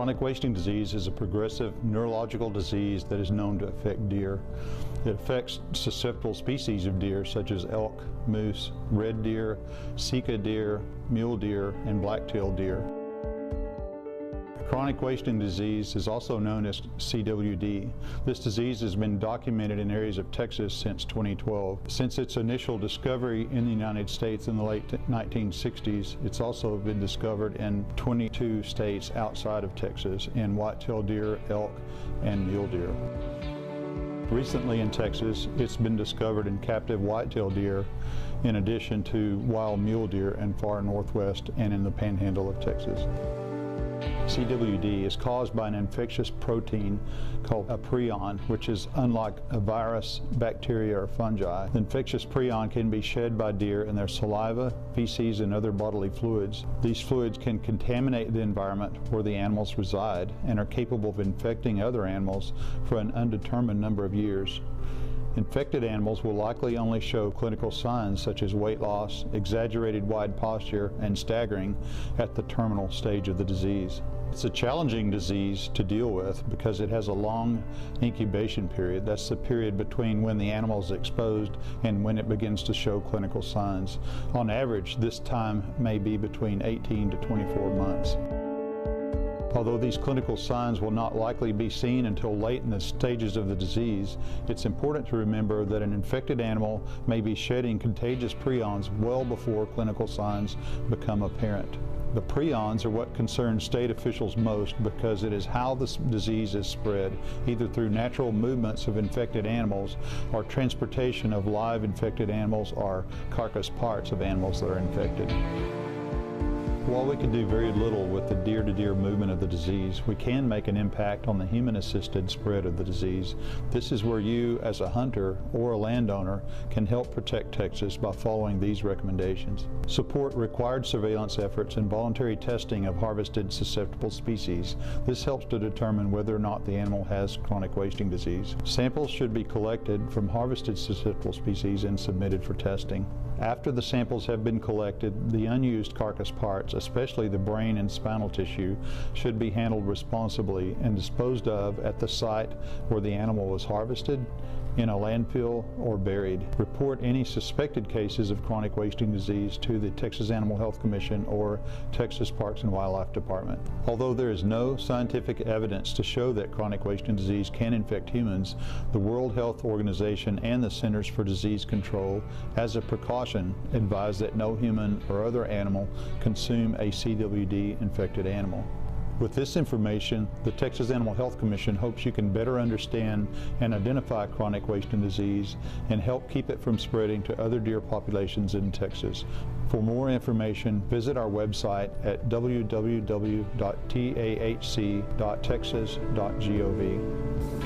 Chronic wasting disease is a progressive neurological disease that is known to affect deer. It affects susceptible species of deer such as elk, moose, red deer, sika deer, mule deer, and black-tailed deer. Chronic wasting disease is also known as CWD. This disease has been documented in areas of Texas since 2012. Since its initial discovery in the United States in the late 1960s, it's also been discovered in 22 states outside of Texas in white-tailed deer, elk, and mule deer. Recently in Texas, it's been discovered in captive white-tailed deer, in addition to wild mule deer in far northwest and in the panhandle of Texas. CWD is caused by an infectious protein called a prion, which is unlike a virus, bacteria, or fungi. The infectious prion can be shed by deer in their saliva, feces, and other bodily fluids. These fluids can contaminate the environment where the animals reside and are capable of infecting other animals for an undetermined number of years. Infected animals will likely only show clinical signs such as weight loss, exaggerated wide posture, and staggering at the terminal stage of the disease. It's a challenging disease to deal with because it has a long incubation period. That's the period between when the animal is exposed and when it begins to show clinical signs. On average, this time may be between 18 to 24 months. Although these clinical signs will not likely be seen until late in the stages of the disease, it's important to remember that an infected animal may be shedding contagious prions well before clinical signs become apparent. The prions are what concern state officials most because it is how this disease is spread, either through natural movements of infected animals or transportation of live infected animals or carcass parts of animals that are infected. While we can do very little with the deer-to-deer movement of the disease, we can make an impact on the human-assisted spread of the disease. This is where you, as a hunter or a landowner, can help protect Texas by following these recommendations. Support required surveillance efforts and voluntary testing of harvested susceptible species. This helps to determine whether or not the animal has chronic wasting disease. Samples should be collected from harvested susceptible species and submitted for testing. After the samples have been collected, the unused carcass parts, especially the brain and spinal tissue, should be handled responsibly and disposed of at the site where the animal was harvested, in a landfill, or buried. Report any suspected cases of chronic wasting disease to the Texas Animal Health Commission or Texas Parks and Wildlife Department. Although there is no scientific evidence to show that chronic wasting disease can infect humans, the World Health Organization and the Centers for Disease Control, as a precaution, advise that no human or other animal consume a CWD-infected animal. With this information, the Texas Animal Health Commission hopes you can better understand and identify chronic wasting disease and help keep it from spreading to other deer populations in Texas. For more information, visit our website at www.tahc.texas.gov.